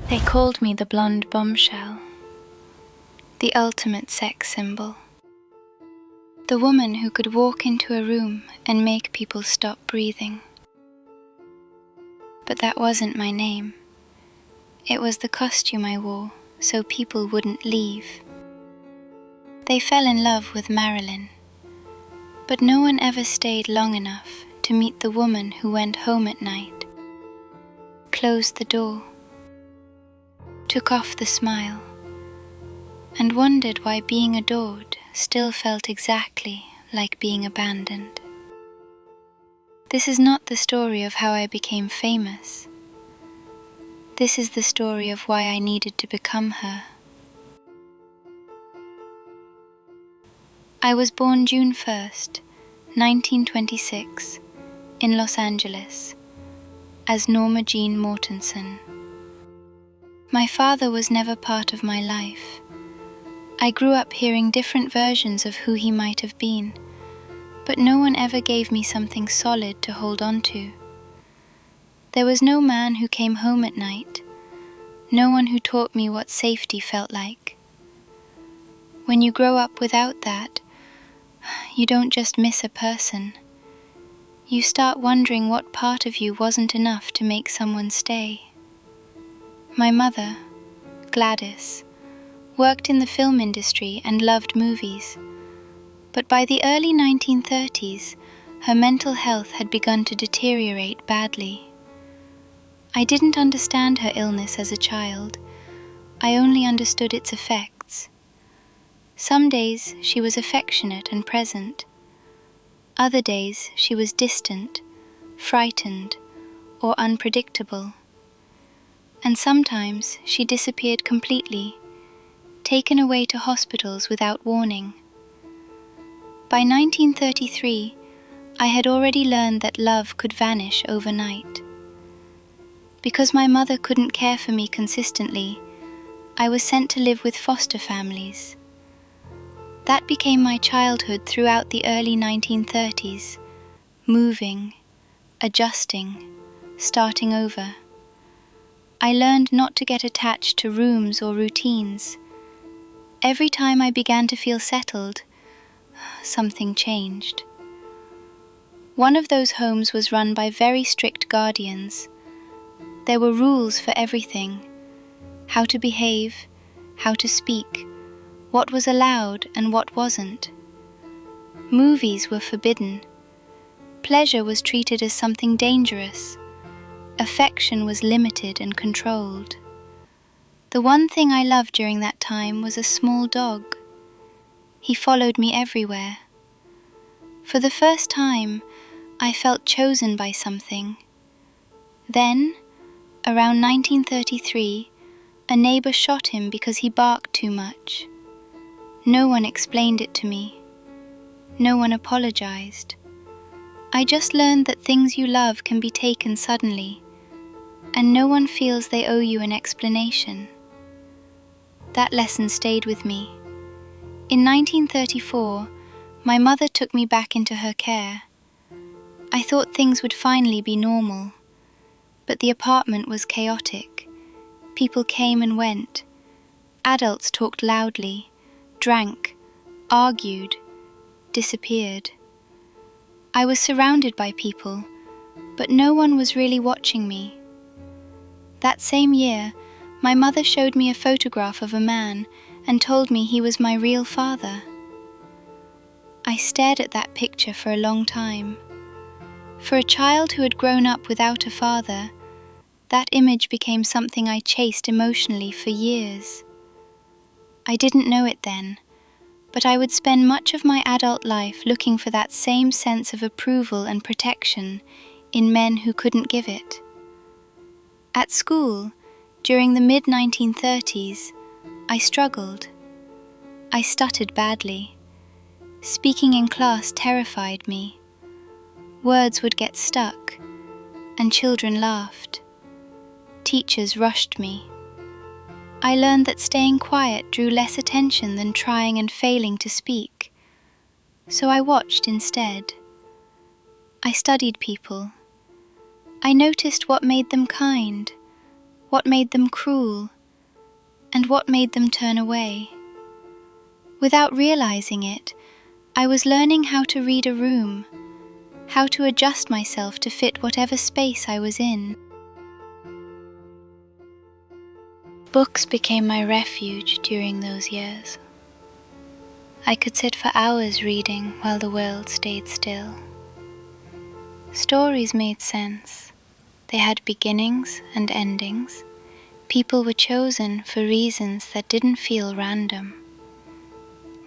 They called me the blonde bombshell, the ultimate sex symbol. The woman who could walk into a room and make people stop breathing. But that wasn't my name. It was the costume I wore so people wouldn't leave. They fell in love with Marilyn, but no one ever stayed long enough to meet the woman who went home at night, closed the door, took off the smile, and wondered why being adored still felt exactly like being abandoned. This is not the story of how I became famous. This is the story of why I needed to become her. I was born June 1st, 1926, in Los Angeles, as Norma Jeane Mortensen. My father was never part of my life. I grew up hearing different versions of who he might have been, but no one ever gave me something solid to hold on to. There was no man who came home at night, no one who taught me what safety felt like. When you grow up without that, you don't just miss a person. You start wondering what part of you wasn't enough to make someone stay. My mother, Gladys, worked in the film industry and loved movies, but by the early 1930s, her mental health had begun to deteriorate badly. I didn't understand her illness as a child. I only understood its effects. Some days she was affectionate and present. Other days she was distant, frightened, or unpredictable. And sometimes she disappeared completely, taken away to hospitals without warning. By 1933, I had already learned that love could vanish overnight. Because my mother couldn't care for me consistently, I was sent to live with foster families. That became my childhood throughout the early 1930s, moving, adjusting, starting over. I learned not to get attached to rooms or routines. Every time I began to feel settled, something changed. One of those homes was run by very strict guardians. There were rules for everything: how to behave, how to speak, what was allowed and what wasn't. Movies were forbidden. Pleasure was treated as something dangerous. Affection was limited and controlled. The one thing I loved during that time was a small dog. He followed me everywhere. For the first time, I felt chosen by something. Then, around 1933, a neighbor shot him because he barked too much. No one explained it to me. No one apologized. I just learned that things you love can be taken suddenly, and no one feels they owe you an explanation. That lesson stayed with me. In 1934, my mother took me back into her care. I thought things would finally be normal, but the apartment was chaotic. People came and went. Adults talked loudly, drank, argued, disappeared. I was surrounded by people, but no one was really watching me. That same year, my mother showed me a photograph of a man and told me he was my real father. I stared at that picture for a long time. For a child who had grown up without a father, that image became something I chased emotionally for years. I didn't know it then, but I would spend much of my adult life looking for that same sense of approval and protection in men who couldn't give it. At school, during the mid-1930s, I struggled. I stuttered badly. Speaking in class terrified me. Words would get stuck, and children laughed. Teachers rushed me. I learned that staying quiet drew less attention than trying and failing to speak, so I watched instead. I studied people. I noticed what made them kind, What made them cruel? And what made them turn away? Without realizing it, I was learning how to read a room, how to adjust myself to fit whatever space I was in. Books became my refuge during those years. I could sit for hours reading while the world stayed still. Stories made sense. They had beginnings and endings. People were chosen for reasons that didn't feel random.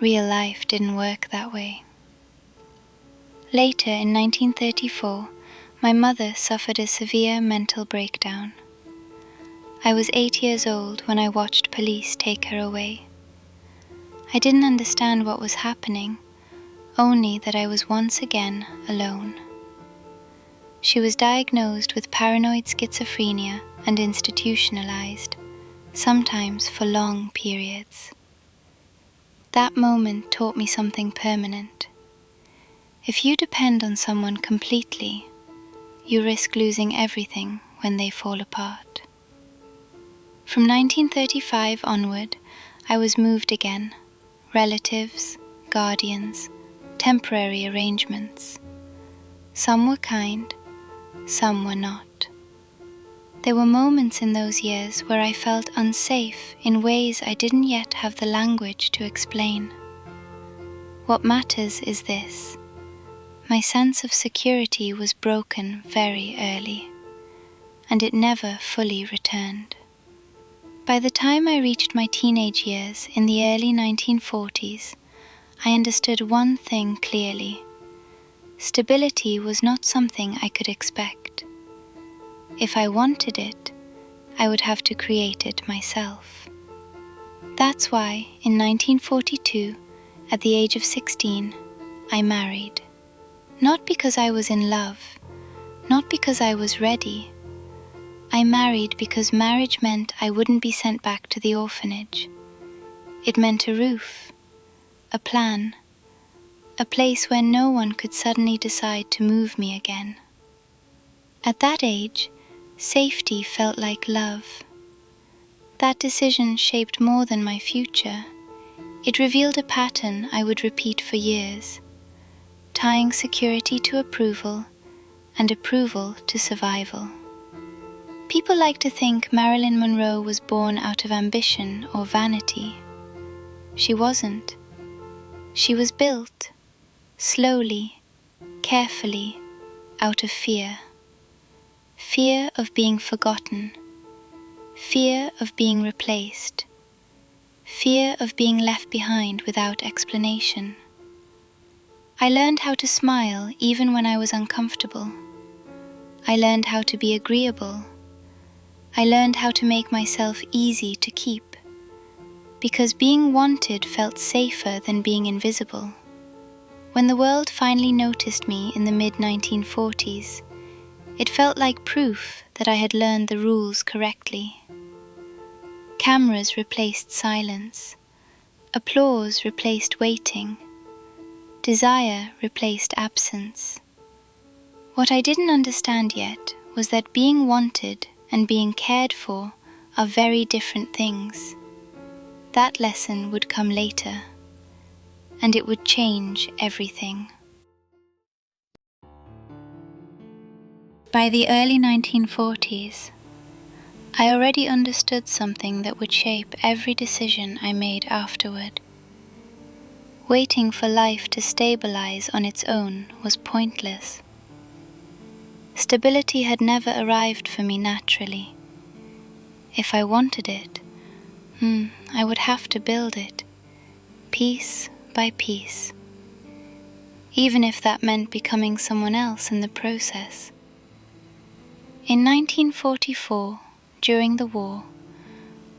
Real life didn't work that way. Later, in 1934, my mother suffered a severe mental breakdown. I was 8 years old when I watched police take her away. I didn't understand what was happening, only that I was once again alone. She was diagnosed with paranoid schizophrenia and institutionalized, sometimes for long periods. That moment taught me something permanent. If you depend on someone completely, you risk losing everything when they fall apart. From 1935 onward, I was moved again. Relatives, guardians, temporary arrangements. Some were kind, some were not. There were moments in those years where I felt unsafe in ways I didn't yet have the language to explain. What matters is this: my sense of security was broken very early, and it never fully returned. By the time I reached my teenage years in the early 1940s, I understood one thing clearly. Stability was not something I could expect. If I wanted it, I would have to create it myself. That's why, in 1942, at the age of 16, I married. Not because I was in love, not because I was ready. I married because marriage meant I wouldn't be sent back to the orphanage. It meant a roof, a plan, a place where no one could suddenly decide to move me again. At that age, safety felt like love. That decision shaped more than my future. It revealed a pattern I would repeat for years, tying security to approval and approval to survival. People like to think Marilyn Monroe was born out of ambition or vanity. She wasn't. She was built, slowly, carefully, out of fear. Fear of being forgotten. Fear of being replaced. Fear of being left behind without explanation. I learned how to smile even when I was uncomfortable. I learned how to be agreeable. I learned how to make myself easy to keep, because being wanted felt safer than being invisible. When the world finally noticed me in the mid-1940s, it felt like proof that I had learned the rules correctly. Cameras replaced silence. Applause replaced waiting. Desire replaced absence. What I didn't understand yet was that being wanted and being cared for are very different things. That lesson would come later, and it would change everything. By the early 1940s, I already understood something that would shape every decision I made afterward. Waiting for life to stabilize on its own was pointless. Stability had never arrived for me naturally. If I wanted it, I would have to build it, piece by piece, even if that meant becoming someone else in the process. In 1944, during the war,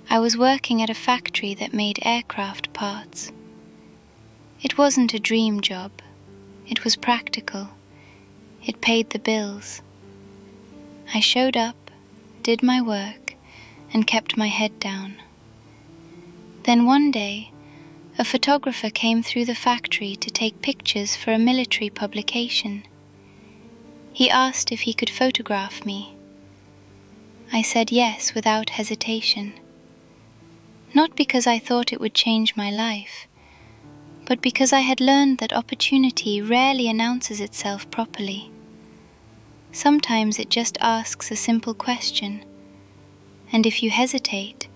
I was working at a factory that made aircraft parts. It wasn't a dream job. It was practical. It paid the bills. I showed up, did my work, and kept my head down. Then one day, a photographer came through the factory to take pictures for a military publication. He asked if he could photograph me. I said yes without hesitation. Not because I thought it would change my life, but because I had learned that opportunity rarely announces itself properly. Sometimes it just asks a simple question, and if you hesitate,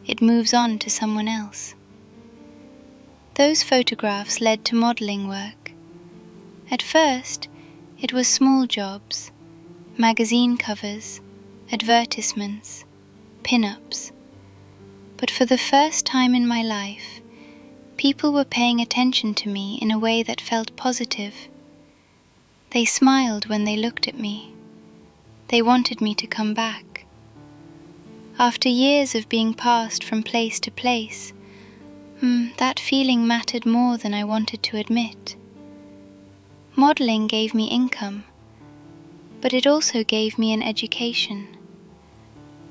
it moves on to someone else. Those photographs led to modeling work. At first, it was small jobs, magazine covers, advertisements, pin-ups. But for the first time in my life, people were paying attention to me in a way that felt positive. They smiled when they looked at me. They wanted me to come back. After years of being passed from place to place, that feeling mattered more than I wanted to admit. Modeling gave me income, but it also gave me an education.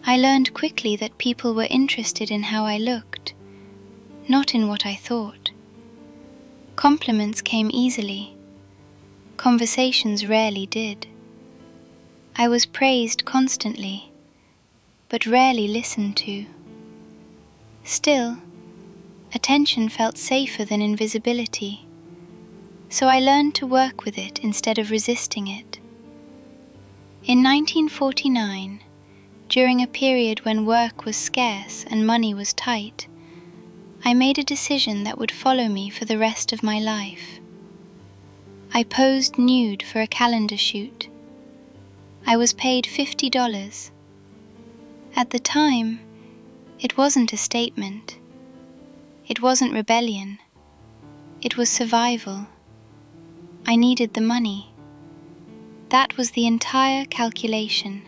I learned quickly that people were interested in how I looked, not in what I thought. Compliments came easily. Conversations rarely did. I was praised constantly, but rarely listened to. Still, attention felt safer than invisibility, so I learned to work with it instead of resisting it. In 1949, during a period when work was scarce and money was tight, I made a decision that would follow me for the rest of my life. I posed nude for a calendar shoot. I was paid $50. At the time, it wasn't a statement. It wasn't rebellion. It was survival. I needed the money. That was the entire calculation.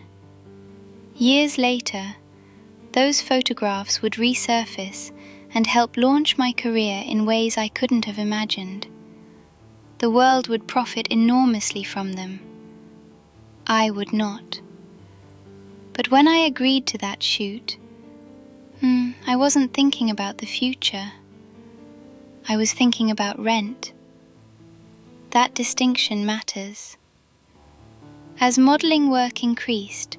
Years later, those photographs would resurface and help launch my career in ways I couldn't have imagined. The world would profit enormously from them. I would not. But when I agreed to that shoot, I wasn't thinking about the future. I was thinking about rent. That distinction matters. As modeling work increased,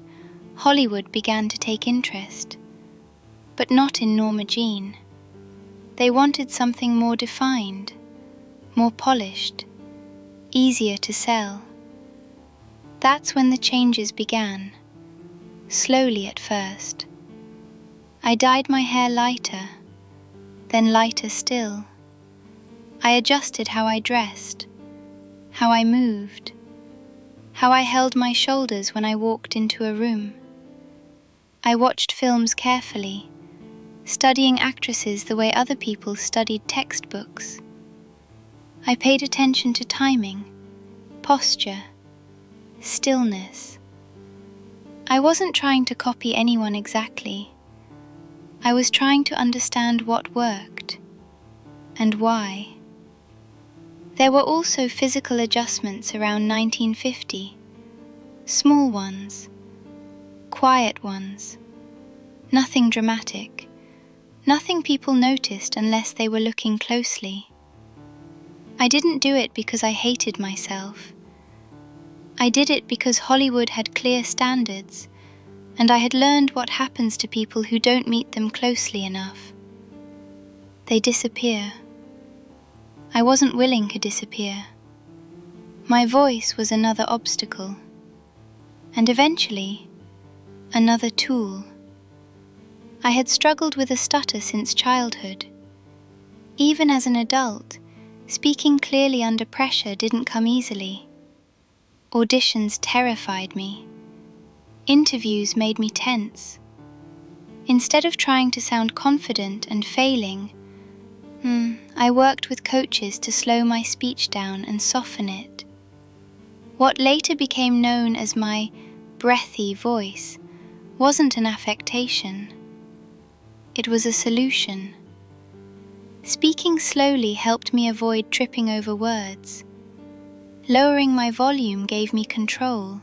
Hollywood began to take interest, but not in Norma Jeane. They wanted something more defined, more polished, easier to sell. That's when the changes began, slowly at first. I dyed my hair lighter, then lighter still. I adjusted how I dressed, how I moved, how I held my shoulders when I walked into a room. I watched films carefully, studying actresses the way other people studied textbooks. I paid attention to timing, posture, stillness. I wasn't trying to copy anyone exactly. I was trying to understand what worked, and why. There were also physical adjustments around 1950, small ones, quiet ones, nothing dramatic, nothing people noticed unless they were looking closely. I didn't do it because I hated myself. I did it because Hollywood had clear standards, and I had learned what happens to people who don't meet them closely enough. They disappear. I wasn't willing to disappear. My voice was another obstacle, and eventually, another tool. I had struggled with a stutter since childhood. Even as an adult, speaking clearly under pressure didn't come easily. Auditions terrified me. Interviews made me tense. Instead of trying to sound confident and failing, I worked with coaches to slow my speech down and soften it. What later became known as my breathy voice wasn't an affectation. It was a solution. Speaking slowly helped me avoid tripping over words. Lowering my volume gave me control.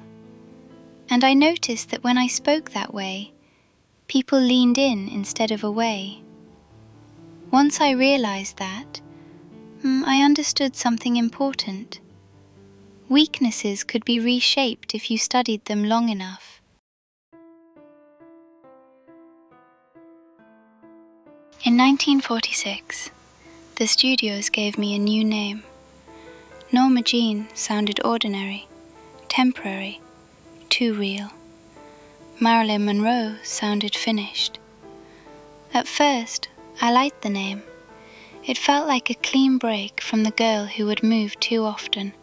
And I noticed that when I spoke that way, people leaned in instead of away. Once I realized that, I understood something important. Weaknesses could be reshaped if you studied them long enough. In 1946, the studios gave me a new name. Norma Jeane sounded ordinary, temporary, too real. Marilyn Monroe sounded finished. At first, I liked the name. It felt like a clean break from the girl who had moved too often,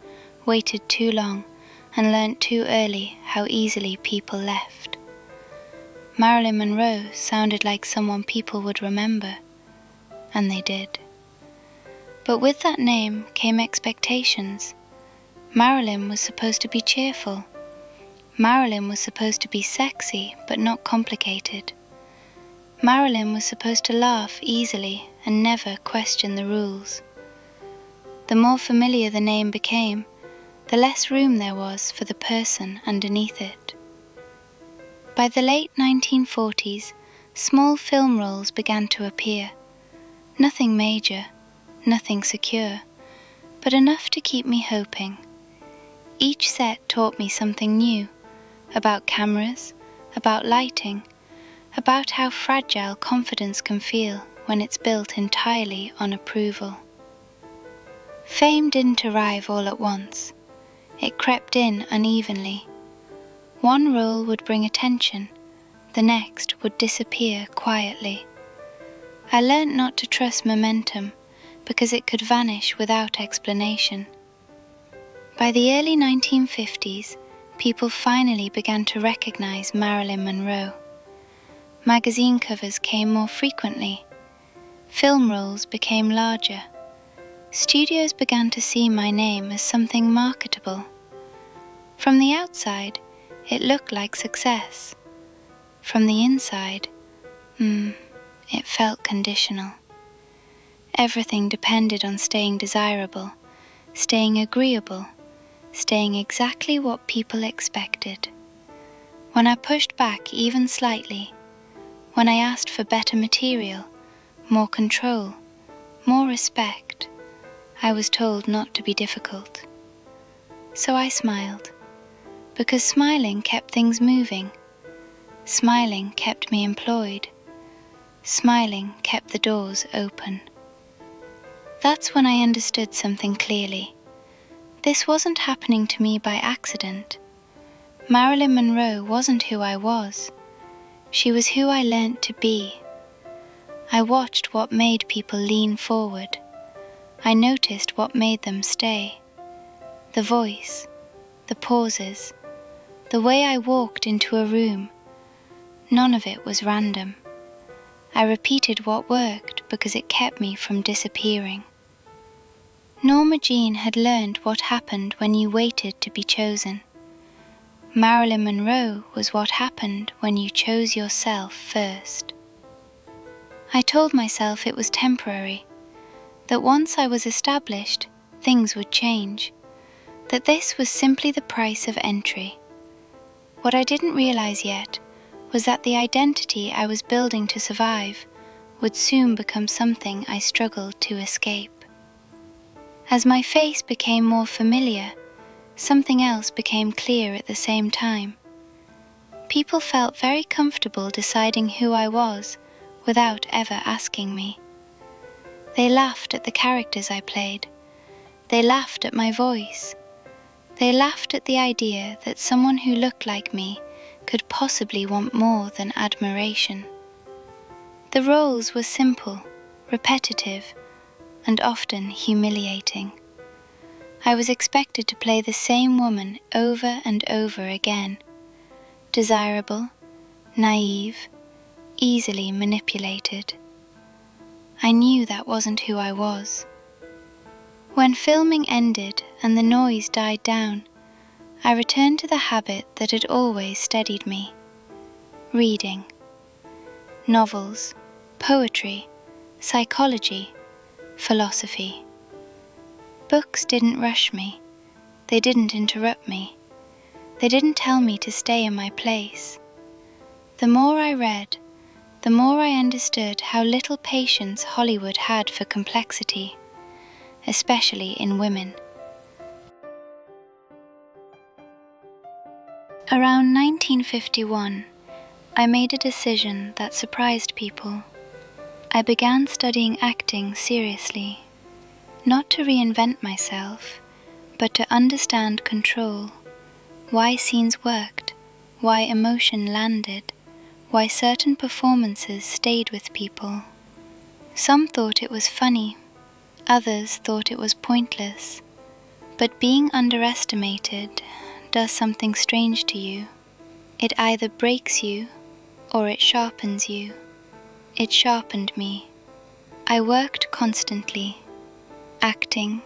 waited too long, and learnt too early how easily people left. Marilyn Monroe sounded like someone people would remember, and they did. But with that name came expectations. Marilyn was supposed to be cheerful. Marilyn was supposed to be sexy but not complicated. Marilyn was supposed to laugh easily and never question the rules. The more familiar the name became, the less room there was for the person underneath it. By the late 1940s, small film roles began to appear. Nothing major, nothing secure, but enough to keep me hoping. Each set taught me something new, about cameras, about lighting, about how fragile confidence can feel when it's built entirely on approval. Fame didn't arrive all at once. It crept in unevenly. One role would bring attention, the next would disappear quietly. I learnt not to trust momentum because it could vanish without explanation. By the early 1950s, people finally began to recognize Marilyn Monroe. Magazine covers came more frequently. Film roles became larger. Studios began to see my name as something marketable. From the outside, it looked like success. From the inside, it felt conditional. Everything depended on staying desirable, staying agreeable, staying exactly what people expected. When I pushed back even slightly, when I asked for better material, more control, more respect, I was told not to be difficult. So I smiled, because smiling kept things moving. Smiling kept me employed. Smiling kept the doors open. That's when I understood something clearly. This wasn't happening to me by accident. Marilyn Monroe wasn't who I was. She was who I learnt to be. I watched what made people lean forward. I noticed what made them stay. The voice, the pauses, the way I walked into a room. None of it was random. I repeated what worked because it kept me from disappearing. Norma Jeane had learned what happened when you waited to be chosen. Marilyn Monroe was what happened when you chose yourself first. I told myself it was temporary, that once I was established, things would change, that this was simply the price of entry. What I didn't realize yet was that the identity I was building to survive would soon become something I struggled to escape. As my face became more familiar, something else became clear at the same time. People felt very comfortable deciding who I was without ever asking me. They laughed at the characters I played. They laughed at my voice. They laughed at the idea that someone who looked like me could possibly want more than admiration. The roles were simple, repetitive, and often humiliating. I was expected to play the same woman over and over again. Desirable, naive, easily manipulated. I knew that wasn't who I was. When filming ended and the noise died down, I returned to the habit that had always steadied me. Reading. Novels, poetry, psychology, philosophy. Books didn't rush me. They didn't interrupt me. They didn't tell me to stay in my place. The more I read, the more I understood how little patience Hollywood had for complexity, especially in women. Around 1951, I made a decision that surprised people. I began studying acting seriously, not to reinvent myself, but to understand control, why scenes worked, why emotion landed, why certain performances stayed with people. Some thought it was funny, others thought it was pointless, but being underestimated does something strange to you. It either breaks you or it sharpens you. It sharpened me. I worked constantly. Acting,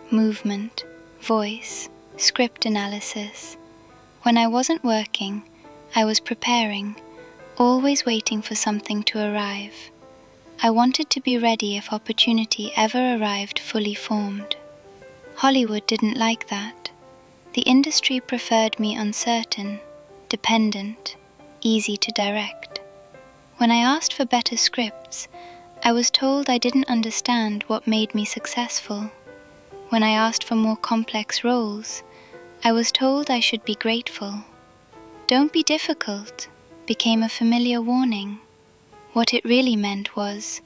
movement, voice, script analysis. When I wasn't working, I was preparing, always waiting for something to arrive. I wanted to be ready if opportunity ever arrived fully formed. Hollywood didn't like that. The industry preferred me uncertain, dependent, easy to direct. When I asked for better scripts, I was told I didn't understand what made me successful. When I asked for more complex roles, I was told I should be grateful. "Don't be difficult," became a familiar warning. What it really meant was,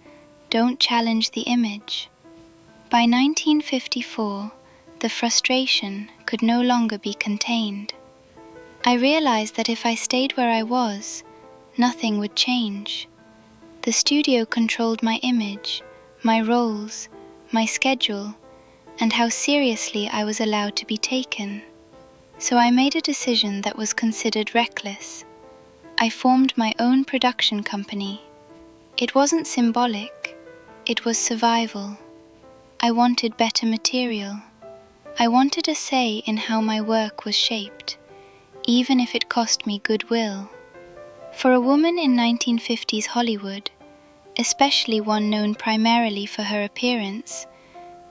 don't challenge the image. By 1954, the frustration could no longer be contained. I realized that if I stayed where I was, nothing would change. The studio controlled my image, my roles, my schedule, and how seriously I was allowed to be taken. So I made a decision that was considered reckless. I formed my own production company. It wasn't symbolic, it was survival. I wanted better material. I wanted a say in how my work was shaped, even if it cost me goodwill. For a woman in 1950s Hollywood, especially one known primarily for her appearance,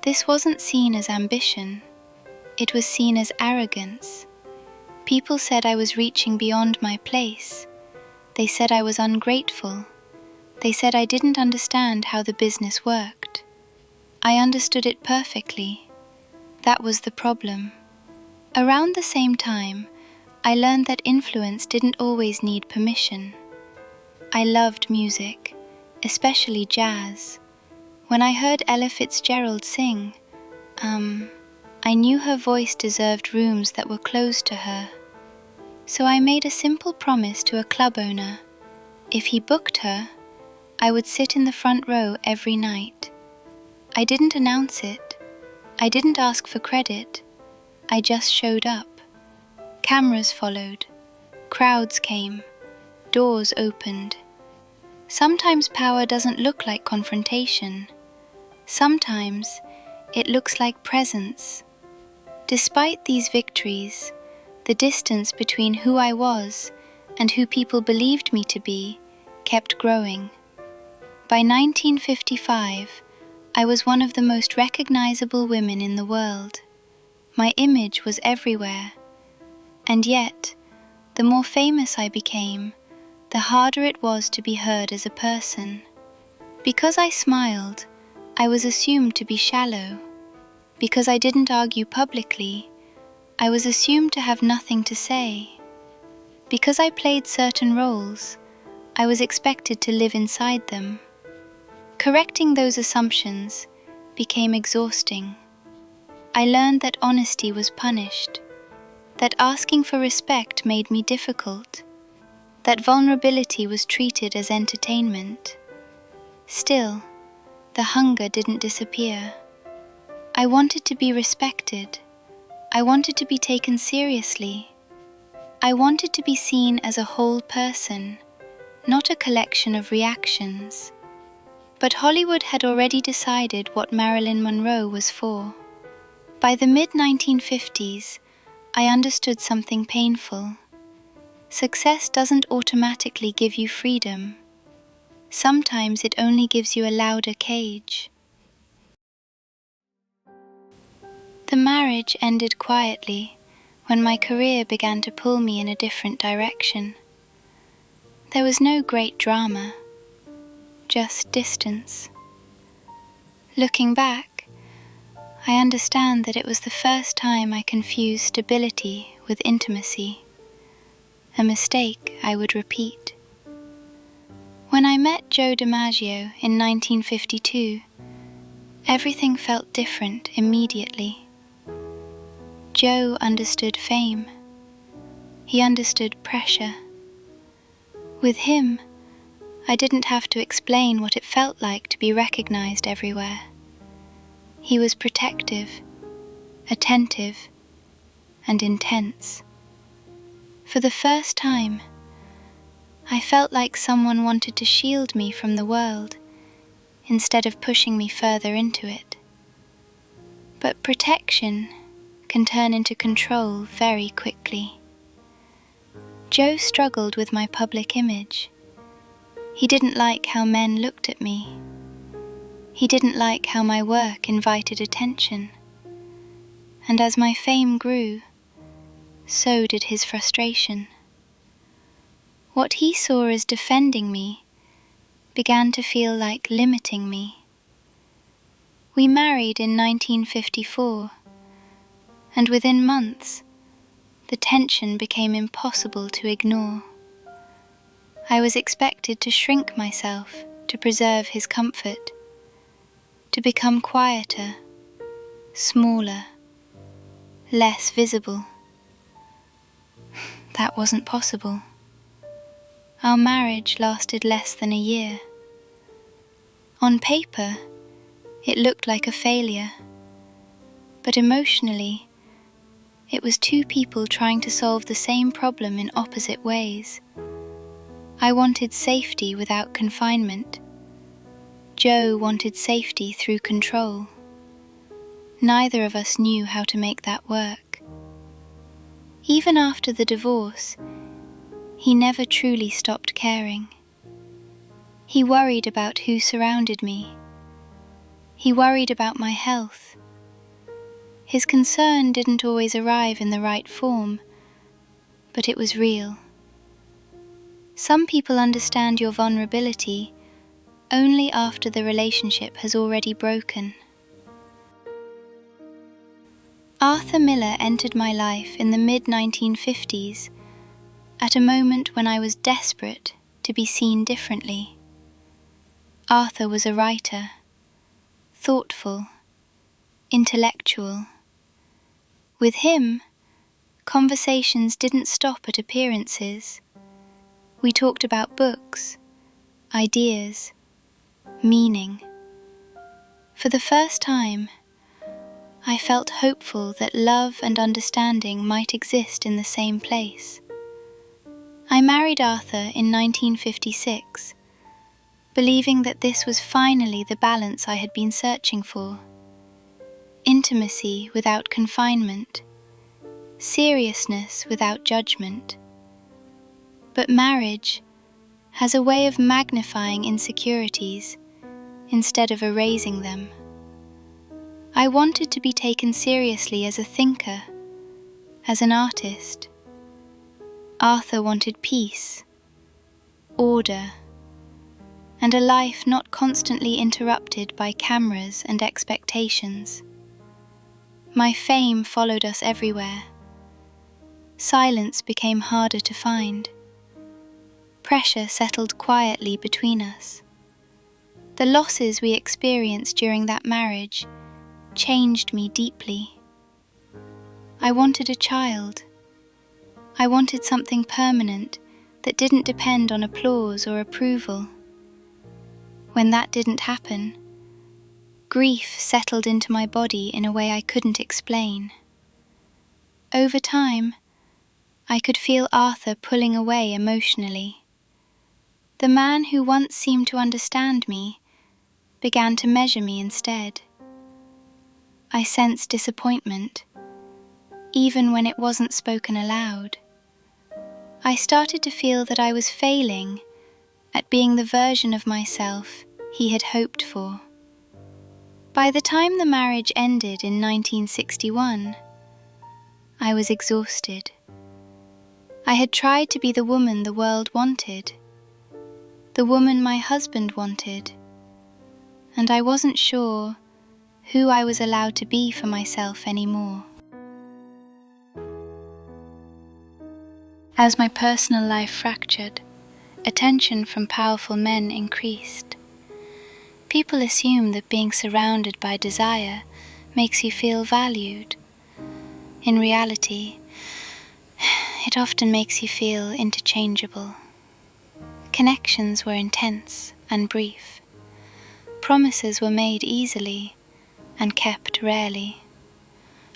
this wasn't seen as ambition. It was seen as arrogance. People said I was reaching beyond my place. They said I was ungrateful. They said I didn't understand how the business worked. I understood it perfectly. That was the problem. Around the same time, I learned that influence didn't always need permission. I loved music, especially jazz. When I heard Ella Fitzgerald sing, I knew her voice deserved rooms that were closed to her. So I made a simple promise to a club owner. If he booked her, I would sit in the front row every night. I didn't announce it. I didn't ask for credit. I just showed up. Cameras followed. Crowds came. Doors opened. Sometimes power doesn't look like confrontation. Sometimes it looks like presence. Despite these victories, the distance between who I was and who people believed me to be kept growing. By 1955, I was one of the most recognizable women in the world. My image was everywhere. And yet, the more famous I became, the harder it was to be heard as a person. Because I smiled, I was assumed to be shallow. Because I didn't argue publicly, I was assumed to have nothing to say. Because I played certain roles, I was expected to live inside them. Correcting those assumptions became exhausting. I learned that honesty was punished, that asking for respect made me difficult, that vulnerability was treated as entertainment. Still, the hunger didn't disappear. I wanted to be respected. I wanted to be taken seriously. I wanted to be seen as a whole person, not a collection of reactions. But Hollywood had already decided what Marilyn Monroe was for. By the mid-1950s, I understood something painful. Success doesn't automatically give you freedom. Sometimes it only gives you a louder cage. The marriage ended quietly when my career began to pull me in a different direction. There was no great drama, just distance. Looking back, I understand that it was the first time I confused stability with intimacy, a mistake I would repeat. When I met Joe DiMaggio in 1952, everything felt different immediately. Joe understood fame. He understood pressure. With him, I didn't have to explain what it felt like to be recognized everywhere. He was protective, attentive, and intense. For the first time, I felt like someone wanted to shield me from the world instead of pushing me further into it. But protection can turn into control very quickly. Joe struggled with my public image. He didn't like how men looked at me. He didn't like how my work invited attention. And as my fame grew, so did his frustration. What he saw as defending me began to feel like limiting me. We married in 1954, and within months, the tension became impossible to ignore. I was expected to shrink myself to preserve his comfort, to become quieter, smaller, less visible. That wasn't possible. Our marriage lasted less than a year. On paper, it looked like a failure, but emotionally, it was two people trying to solve the same problem in opposite ways. I wanted safety without confinement. Joe wanted safety through control. Neither of us knew how to make that work. Even after the divorce, he never truly stopped caring. He worried about who surrounded me. He worried about my health. His concern didn't always arrive in the right form, but it was real. Some people understand your vulnerability only after the relationship has already broken. Arthur Miller entered my life in the mid-1950s, at a moment when I was desperate to be seen differently. Arthur was a writer, thoughtful, intellectual. With him, conversations didn't stop at appearances. We talked about books, ideas, meaning. For the first time, I felt hopeful that love and understanding might exist in the same place. I married Arthur in 1956, believing that this was finally the balance I had been searching for. Intimacy without confinement, seriousness without judgment. But marriage has a way of magnifying insecurities instead of erasing them. I wanted to be taken seriously as a thinker, as an artist. Arthur wanted peace, order, and a life not constantly interrupted by cameras and expectations. My fame followed us everywhere. Silence became harder to find. Pressure settled quietly between us. The losses we experienced during that marriage changed me deeply. I wanted a child. I wanted something permanent that didn't depend on applause or approval. When that didn't happen, grief settled into my body in a way I couldn't explain. Over time, I could feel Arthur pulling away emotionally. The man who once seemed to understand me began to measure me instead. I sensed disappointment, even when it wasn't spoken aloud. I started to feel that I was failing at being the version of myself he had hoped for. By the time the marriage ended in 1961, I was exhausted. I had tried to be the woman the world wanted, the woman my husband wanted, and I wasn't sure who I was allowed to be for myself anymore. As my personal life fractured, attention from powerful men increased. People assume that being surrounded by desire makes you feel valued. In reality, it often makes you feel interchangeable. Connections were intense and brief. Promises were made easily and kept rarely.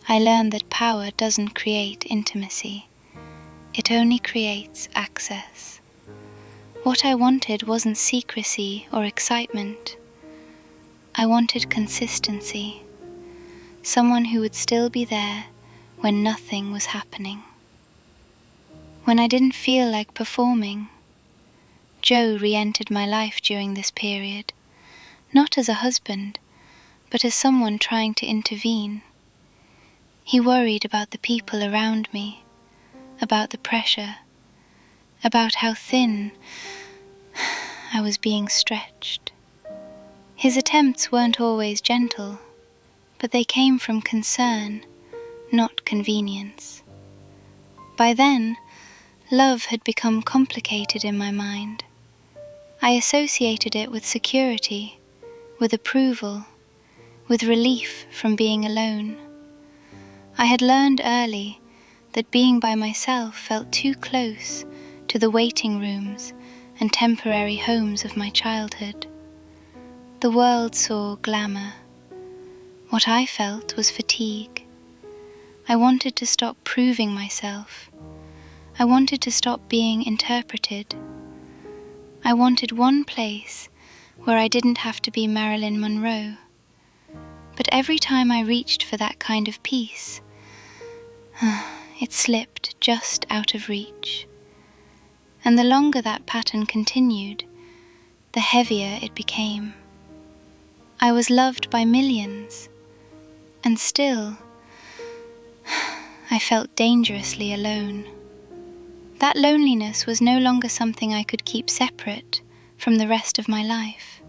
I learned that power doesn't create intimacy. It only creates access. What I wanted wasn't secrecy or excitement. I wanted consistency. Someone who would still be there when nothing was happening. When I didn't feel like performing, Joe re-entered my life during this period, not as a husband, but as someone trying to intervene. He worried about the people around me, about the pressure, about how thin I was being stretched. His attempts weren't always gentle, but they came from concern, not convenience. By then, love had become complicated in my mind. I associated it with security, with approval, with relief from being alone. I had learned early that being by myself felt too close to the waiting rooms and temporary homes of my childhood. The world saw glamour. What I felt was fatigue. I wanted to stop proving myself. I wanted to stop being interpreted. I wanted one place where I didn't have to be Marilyn Monroe. But every time I reached for that kind of peace, it slipped just out of reach. And the longer that pattern continued, the heavier it became. I was loved by millions, and still, I felt dangerously alone. That loneliness was no longer something I could keep separate from the rest of my life.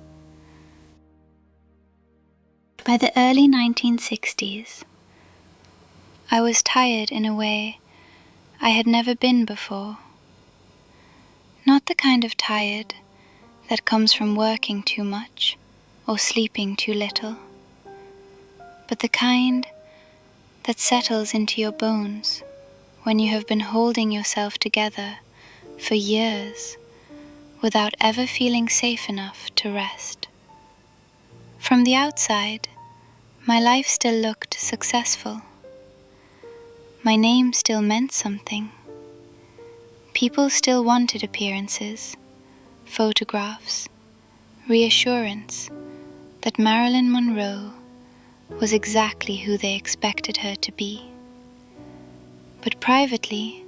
By the early 1960s, I was tired in a way I had never been before. Not the kind of tired that comes from working too much or sleeping too little, but the kind that settles into your bones when you have been holding yourself together for years without ever feeling safe enough to rest. From the outside, my life still looked successful. My name still meant something. People still wanted appearances, photographs, reassurance that Marilyn Monroe was exactly who they expected her to be. But privately,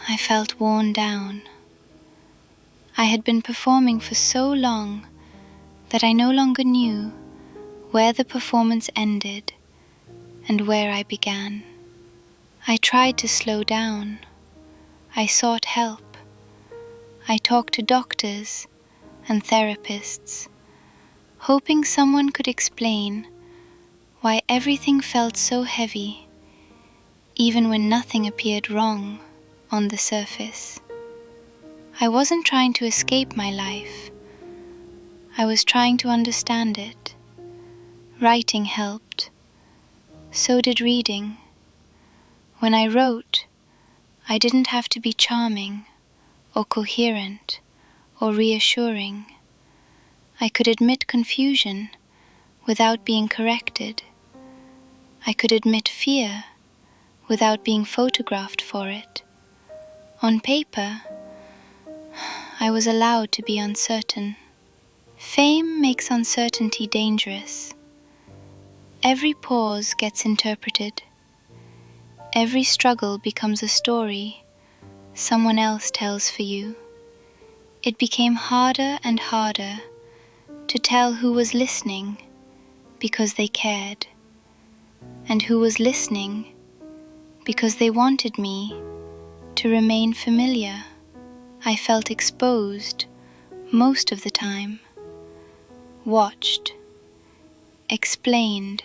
I felt worn down. I had been performing for so long that I no longer knew where the performance ended and where I began. I tried to slow down. I sought help. I talked to doctors and therapists, hoping someone could explain why everything felt so heavy, even when nothing appeared wrong on the surface. I wasn't trying to escape my life. I was trying to understand it. Writing helped. So did reading. When I wrote, I didn't have to be charming or coherent or reassuring. I could admit confusion without being corrected. I could admit fear without being photographed for it. On paper, I was allowed to be uncertain. Fame makes uncertainty dangerous. Every pause gets interpreted. Every struggle becomes a story someone else tells for you. It became harder and harder to tell who was listening because they cared, and who was listening because they wanted me to remain familiar. I felt exposed most of the time, watched, explained,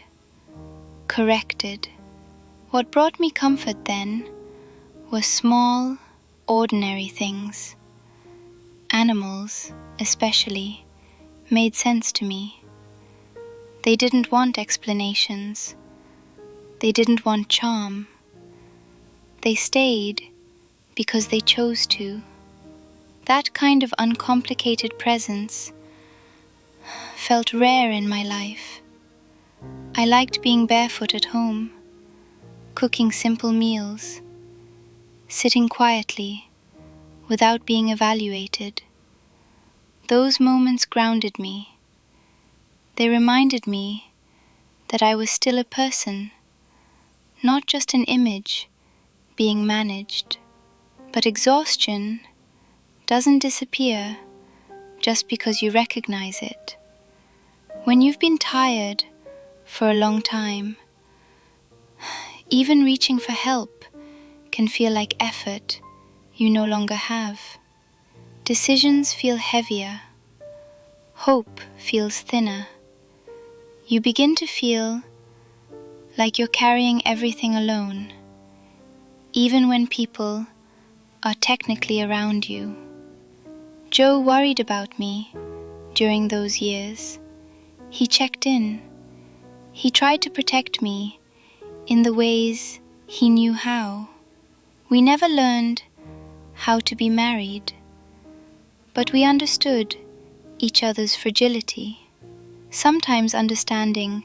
corrected. What brought me comfort then were small, ordinary things. animals, especially, made sense to me. They didn't want explanations. They didn't want charm. They stayed because they chose to. That kind of uncomplicated presence felt rare in my life. I liked being barefoot at home, cooking simple meals, sitting quietly without being evaluated. Those moments grounded me. They reminded me that I was still a person, not just an image being managed. But exhaustion doesn't disappear just because you recognize it. When you've been tired for a long time, even reaching for help can feel like effort you no longer have. Decisions feel heavier. Hope feels thinner. You begin to feel like you're carrying everything alone, even when people are technically around you. Joe worried about me during those years. He checked in. He tried to protect me in the ways he knew how. We never learned how to be married, but we understood each other's fragility. Sometimes understanding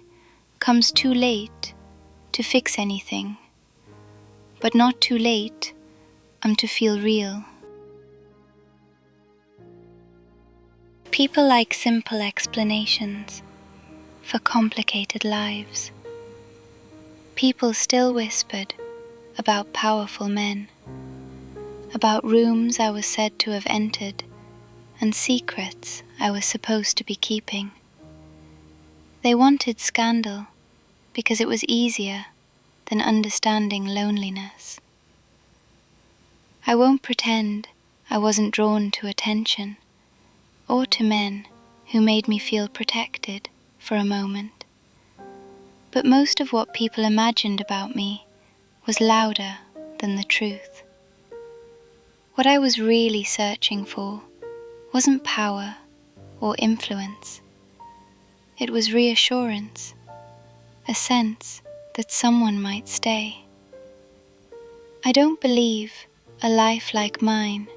comes too late to fix anything, but not too late to feel real. People like simple explanations for complicated lives. People still whispered about powerful men, about rooms I was said to have entered, and secrets I was supposed to be keeping. They wanted scandal because it was easier than understanding loneliness. I won't pretend I wasn't drawn to attention, or to men who made me feel protected for a moment. But most of what people imagined about me was louder than the truth. What I was really searching for wasn't power or influence. It was reassurance, a sense that someone might stay. I don't believe a life like mine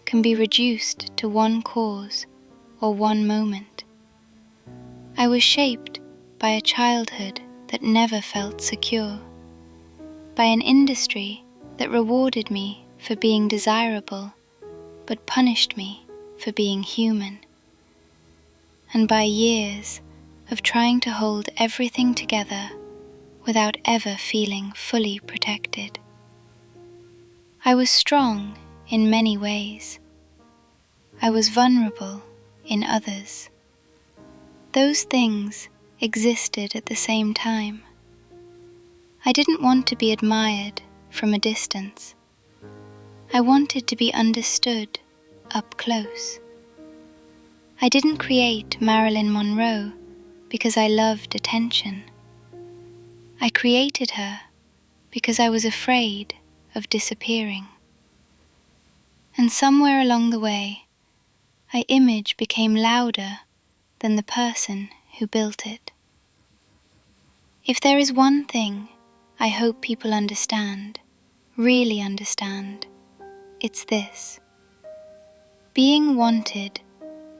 can be reduced to one cause or one moment. I was shaped by a childhood that never felt secure, by an industry that rewarded me for being desirable but punished me for being human, and by years of trying to hold everything together without ever feeling fully protected. I was strong in many ways. I was vulnerable in others. Those things existed at the same time. I didn't want to be admired from a distance. I wanted to be understood up close. I didn't create Marilyn Monroe because I loved attention. I created her because I was afraid of disappearing. And somewhere along the way, my image became louder than the person who built it. If there is one thing I hope people understand, really understand, it's this. Being wanted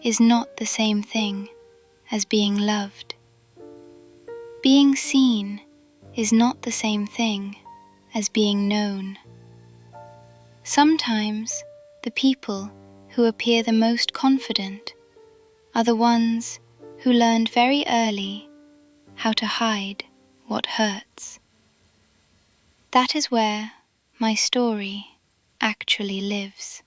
is not the same thing as being loved. Being seen is not the same thing as being known. Sometimes the people who appear the most confident are the ones who learned very early how to hide what hurts. That is where my story actually lives.